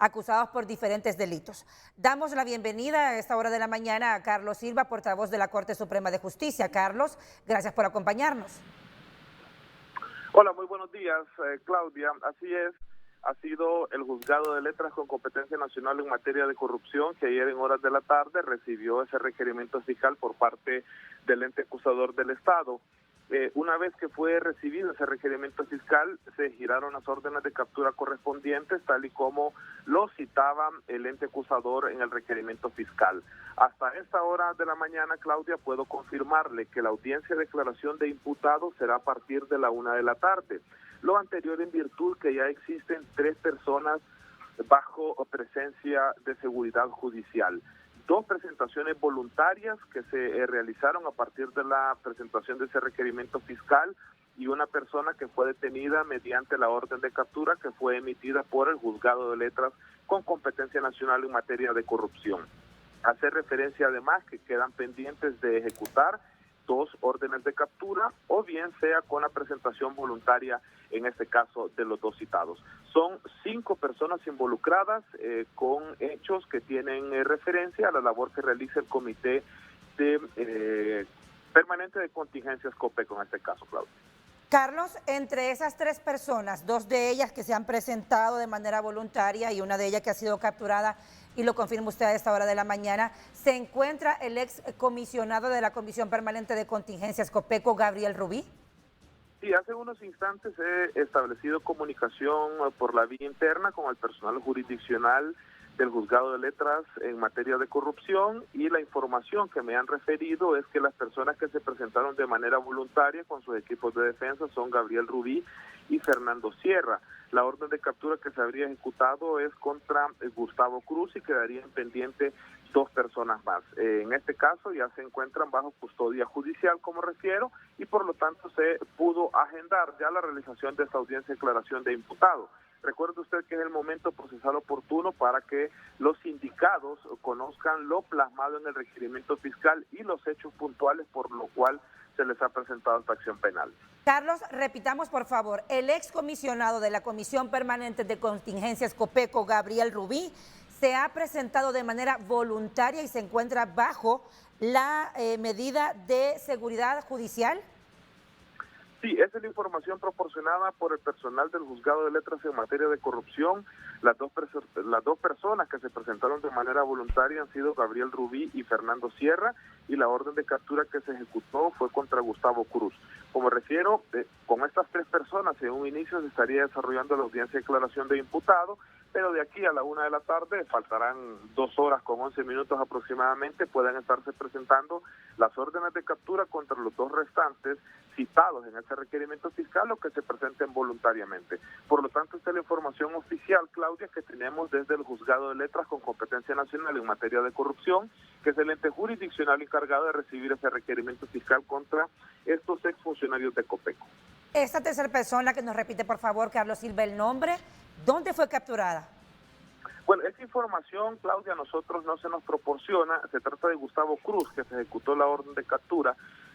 acusados por diferentes delitos. Damos la bienvenida a esta hora de la mañana a Carlos Silva, portavoz de la Corte Suprema de Justicia. Carlos, gracias por acompañarnos. Hola, muy buenos días, Claudia. Así es, ha sido el Juzgado de Letras con competencia nacional en materia de corrupción que ayer en horas de la tarde recibió ese requerimiento fiscal por parte del ente acusador del Estado. Una vez que fue recibido ese requerimiento fiscal, se giraron las órdenes de captura correspondientes, tal y como lo citaba el ente acusador en el requerimiento fiscal. Hasta esta hora de la mañana, Claudia, puedo confirmarle que la audiencia de declaración de imputados será a partir de la 1 de la tarde. Lo anterior en virtud que ya existen 3 personas bajo presencia de seguridad judicial. 2 presentaciones voluntarias que se realizaron a partir de la presentación de ese requerimiento fiscal y una persona que fue detenida mediante la orden de captura que fue emitida por el Juzgado de Letras con competencia nacional en materia de corrupción. Hace referencia además que quedan pendientes de ejecutar 2 órdenes de captura o bien sea con la presentación voluntaria, en este caso de los 2 citados. Son 5 personas involucradas con hechos que tienen referencia a la labor que realiza el Comité de Permanente de Contingencias COPECO en este caso, Claudia. Carlos, entre esas 3 personas, 2 de ellas que se han presentado de manera voluntaria y una de ellas que ha sido capturada, y lo confirma usted a esta hora de la mañana, se encuentra el ex comisionado de la Comisión Permanente de Contingencias COPECO, Gabriel Rubí. Sí, hace unos instantes he establecido comunicación por la vía interna con el personal jurisdiccional del Juzgado de Letras en materia de corrupción y la información que me han referido es que las personas que se presentaron de manera voluntaria con sus equipos de defensa son Gabriel Rubí y Fernando Sierra. La orden de captura que se habría ejecutado es contra Gustavo Cruz y quedarían pendientes 2 personas más. En este caso ya se encuentran bajo custodia judicial, como refiero, y por lo tanto se pudo agendar ya la realización de esta audiencia de declaración de imputado. Recuerde usted que es el momento procesal oportuno para que los sindicados conozcan lo plasmado en el requerimiento fiscal y los hechos puntuales por lo cual se les ha presentado esta acción penal. Carlos, repitamos por favor, el excomisionado de la Comisión Permanente de Contingencias COPECO, Gabriel Rubí, se ha presentado de manera voluntaria y se encuentra bajo la medida de seguridad judicial. Sí, esa es la información proporcionada por el personal del Juzgado de Letras en materia de corrupción. Las dos personas que se presentaron de manera voluntaria han sido Gabriel Rubí y Fernando Sierra, y la orden de captura que se ejecutó fue contra Gustavo Cruz. Como refiero, con estas 3 personas en un inicio se estaría desarrollando la audiencia de declaración de imputado, pero de aquí a la 1 de la tarde, faltarán 2 horas con 11 minutos aproximadamente, pueden estarse presentando las órdenes de captura contra los 2 restantes citados en ese requerimiento fiscal o que se presenten voluntariamente. Por lo tanto, esta es la información oficial, Claudia, que tenemos desde el Juzgado de Letras con competencia nacional en materia de corrupción, que es el ente jurisdiccional encargado de recibir ese requerimiento fiscal contra estos exfuncionarios de COPECO. Esta tercera persona, que nos repite por favor, Carlos Silva, el nombre, ¿dónde fue capturada? Bueno, esta información, Claudia, a nosotros no se nos proporciona. Se trata de Gustavo Cruz, que se ejecutó la orden de captura.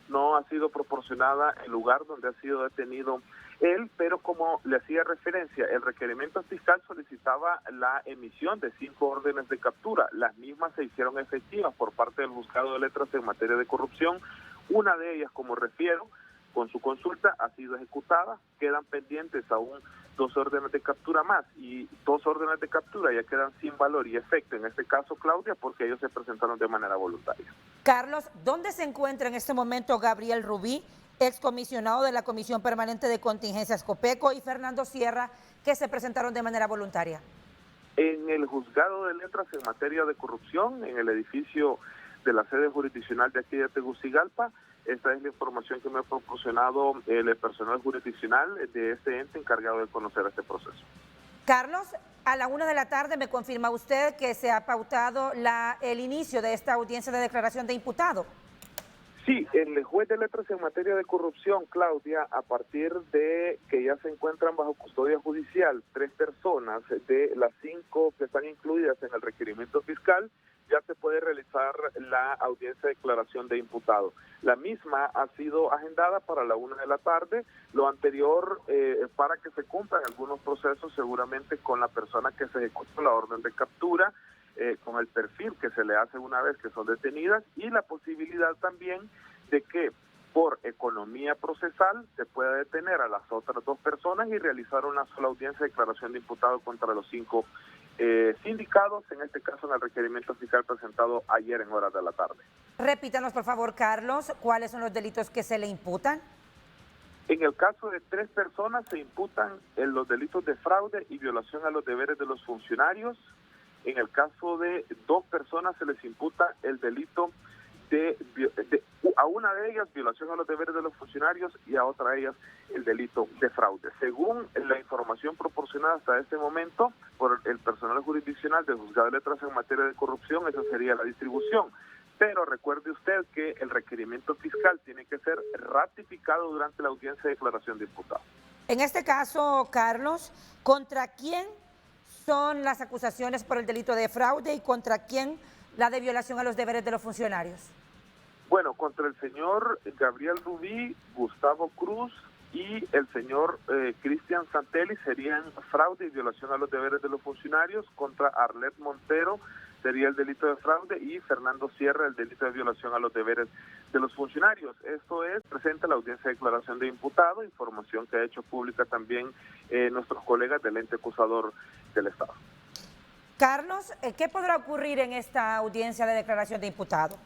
No ha sido proporcionada el lugar donde ha sido detenido él, pero como le hacía referencia, el requerimiento fiscal solicitaba la emisión de 5 órdenes de captura. Las mismas se hicieron efectivas por parte del Juzgado de Letras en materia de corrupción. Una de ellas, como refiero, con su consulta ha sido ejecutada. Quedan pendientes aún 2 órdenes de captura más, y 2 órdenes de captura ya quedan sin valor y efecto, en este caso, Claudia, porque ellos se presentaron de manera voluntaria. Carlos, ¿dónde se encuentra en este momento Gabriel Rubí, excomisionado de la Comisión Permanente de Contingencias COPECO, y Fernando Sierra, que se presentaron de manera voluntaria? En el Juzgado de Letras en materia de corrupción, en el edificio de la sede jurisdiccional de aquí de Tegucigalpa. Esta es la información que me ha proporcionado el personal jurisdiccional de este ente encargado de conocer este proceso. Carlos, a la 1 de la tarde me confirma usted que se ha pautado el inicio de esta audiencia de declaración de imputado. Sí, el juez de letras en materia de corrupción, Claudia, a partir de que ya se encuentran bajo custodia judicial 3 personas de las 5 que están incluidas en el requerimiento fiscal, ya se puede realizar la audiencia de declaración de imputado. La misma ha sido agendada para la 1 de la tarde, lo anterior para que se cumplan algunos procesos seguramente con la persona que se ejecutó la orden de captura, con el perfil que se le hace una vez que son detenidas y la posibilidad también de que por economía procesal se pueda detener a las otras 2 personas y realizar una sola audiencia de declaración de imputado contra los 5 sindicados, en este caso en el requerimiento fiscal presentado ayer en horas de la tarde. Repítanos, por favor, Carlos, ¿cuáles son los delitos que se le imputan? En el caso de 3 personas se imputan los delitos de fraude y violación a los deberes de los funcionarios. En el caso de 2 personas se les imputa el delito a una de ellas violación a los deberes de los funcionarios y a otra de ellas el delito de fraude. Según la información proporcionada hasta este momento por el personal jurisdiccional del Juzgado de Letras en materia de corrupción, esa sería la distribución. Pero recuerde usted que el requerimiento fiscal tiene que ser ratificado durante la audiencia de declaración de imputado. En este caso, Carlos, ¿contra quién son las acusaciones por el delito de fraude y contra quién la de violación a los deberes de los funcionarios? Bueno, contra el señor Gabriel Rubí, Gustavo Cruz y el señor Cristian Santelli serían fraude y violación a los deberes de los funcionarios. Contra Arlet Montero sería el delito de fraude y Fernando Sierra el delito de violación a los deberes de los funcionarios. Esto es presente en la audiencia de declaración de imputado, información que ha hecho pública también nuestros colegas del ente acusador del Estado. Carlos, ¿qué podrá ocurrir en esta audiencia de declaración de imputado?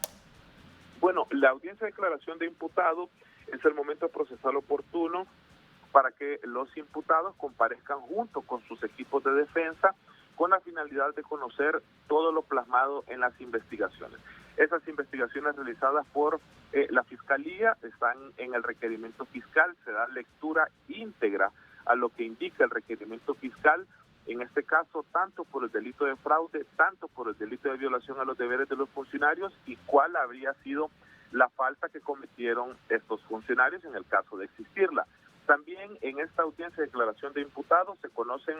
Bueno, la audiencia de declaración de imputado es el momento procesal oportuno para que los imputados comparezcan junto con sus equipos de defensa con la finalidad de conocer todo lo plasmado en las investigaciones. Esas investigaciones realizadas por la Fiscalía están en el requerimiento fiscal, se da lectura íntegra a lo que indica el requerimiento fiscal, en este caso tanto por el delito de fraude, tanto por el delito de violación a los deberes de los funcionarios y cuál habría sido la falta que cometieron estos funcionarios en el caso de existirla. También en esta audiencia de declaración de imputados se conocen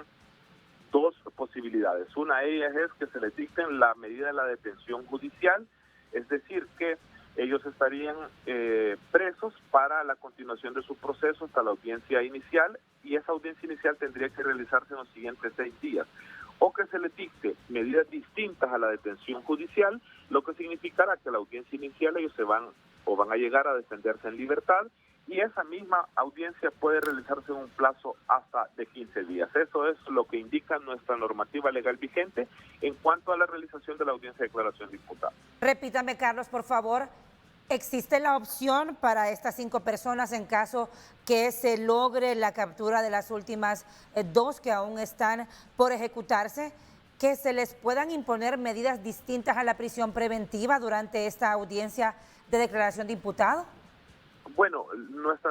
2 posibilidades. Una de ellas es que se les dicten la medida de la detención judicial, es decir, que ellos estarían presos para la continuación de su proceso hasta la audiencia inicial y esa audiencia inicial tendría que realizarse en los siguientes 6 días. O que se les dicte medidas distintas a la detención judicial, lo que significará que la audiencia inicial ellos van a llegar a defenderse en libertad y esa misma audiencia puede realizarse en un plazo hasta de 15 días. Eso es lo que indica nuestra normativa legal vigente en cuanto a la realización de la audiencia de declaración de imputado. Repítame, Carlos, por favor. ¿Existe la opción para estas 5 personas en caso que se logre la captura de las últimas 2 que aún están por ejecutarse, que se les puedan imponer medidas distintas a la prisión preventiva durante esta audiencia de declaración de imputado? Bueno,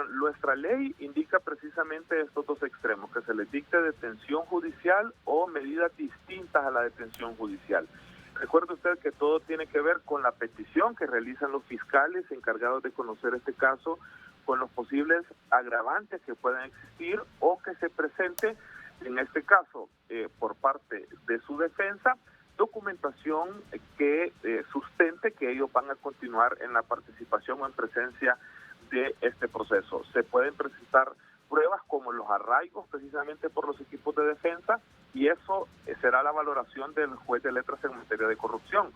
nuestra ley indica precisamente estos 2 extremos, que se les dicte detención judicial o medidas distintas a la detención judicial. Recuerde usted que todo tiene que ver con la petición que realizan los fiscales encargados de conocer este caso, con los posibles agravantes que puedan existir o que se presente, en este caso, por parte de su defensa, documentación que sustente que ellos van a continuar en la participación o en presencia de este proceso. Se pueden presentar pruebas como los arraigos precisamente por los equipos de defensa y eso será la valoración del juez de letras en materia de corrupción.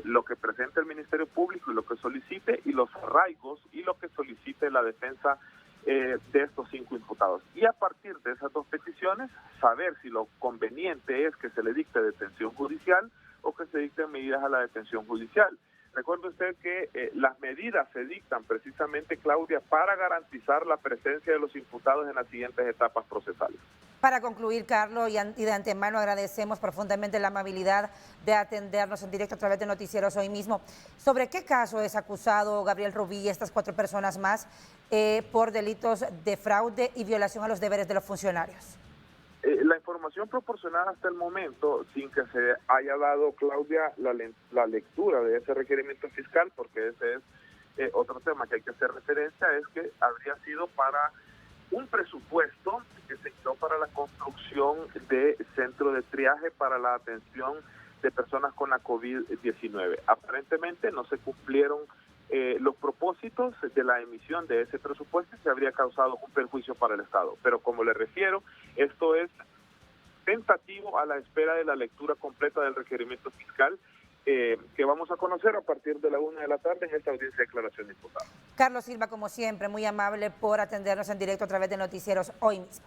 Lo que presente el Ministerio Público y lo que solicite y los arraigos y lo que solicite la defensa de estos 5 imputados. Y a partir de esas 2 peticiones, saber si lo conveniente es que se le dicte detención judicial o que se dicten medidas a la detención judicial. Recuerde usted que las medidas se dictan precisamente, Claudia, para garantizar la presencia de los imputados en las siguientes etapas procesales. Para concluir, Carlos, y de antemano agradecemos profundamente la amabilidad de atendernos en directo a través de Noticieros Hoy Mismo. ¿Sobre qué caso es acusado Gabriel Rubí y estas 4 personas más por delitos de fraude y violación a los deberes de los funcionarios? La información proporcionada hasta el momento, sin que se haya dado, Claudia, la lectura de ese requerimiento fiscal, porque ese es otro tema que hay que hacer referencia, es que habría sido para un presupuesto que se dio para la construcción de centro de triaje para la atención de personas con la COVID-19. Aparentemente no se cumplieron los propósitos de la emisión de ese presupuesto y se habría causado un perjuicio para el Estado. Pero como le refiero, esto es tentativo a la espera de la lectura completa del requerimiento fiscal que vamos a conocer a partir de la 1 de la tarde en esta audiencia de declaración de imputados. Carlos Silva, como siempre, muy amable por atendernos en directo a través de Noticieros Hoy Mismo.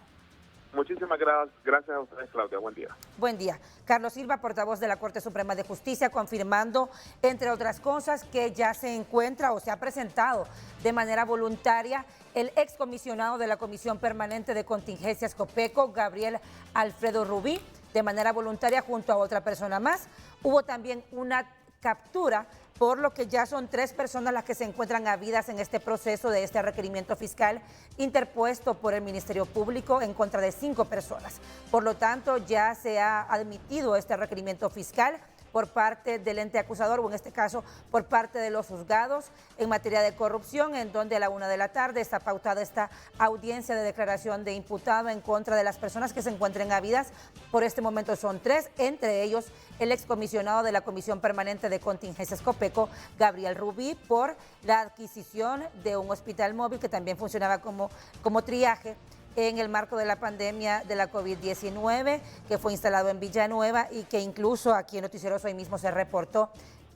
Muchísimas gracias a ustedes, Claudia. Buen día. Buen día. Carlos Silva, portavoz de la Corte Suprema de Justicia, confirmando, entre otras cosas, que ya se encuentra o se ha presentado de manera voluntaria el excomisionado de la Comisión Permanente de Contingencias COPECO, Gabriel Alfredo Rubí, de manera voluntaria junto a otra persona más. Hubo también una captura, por lo que ya son 3 personas las que se encuentran habidas en este proceso de este requerimiento fiscal interpuesto por el Ministerio Público en contra de 5 personas. Por lo tanto, ya se ha admitido este requerimiento fiscal por parte del ente acusador, o en este caso por parte de los juzgados en materia de corrupción, en donde a la 1 de la tarde está pautada esta audiencia de declaración de imputado en contra de las personas que se encuentren habidas. Por este momento son 3, entre ellos el excomisionado de la Comisión Permanente de Contingencias COPECO, Gabriel Rubí, por la adquisición de un hospital móvil que también funcionaba como triaje en el marco de la pandemia de la COVID-19, que fue instalado en Villanueva y que incluso aquí en Noticieros Hoy mismo se reportó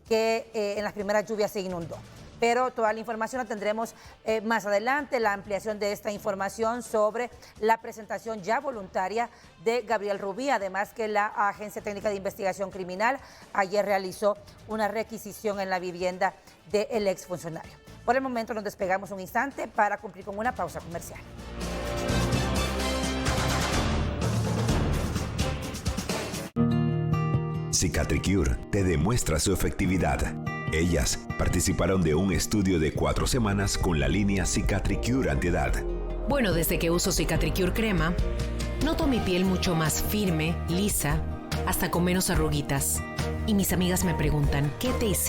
que en las primeras lluvias se inundó. Pero toda la información la tendremos más adelante, la ampliación de esta información sobre la presentación ya voluntaria de Gabriel Rubí, además que la Agencia Técnica de Investigación Criminal ayer realizó una requisición en la vivienda del exfuncionario. Por el momento nos despegamos un instante para cumplir con una pausa comercial. Cicatricure te demuestra su efectividad. Ellas participaron de un estudio de 4 semanas con la línea Cicatricure Antiedad. Bueno, desde que uso Cicatricure crema, noto mi piel mucho más firme, lisa, hasta con menos arruguitas. Y mis amigas me preguntan, ¿qué te hiciste?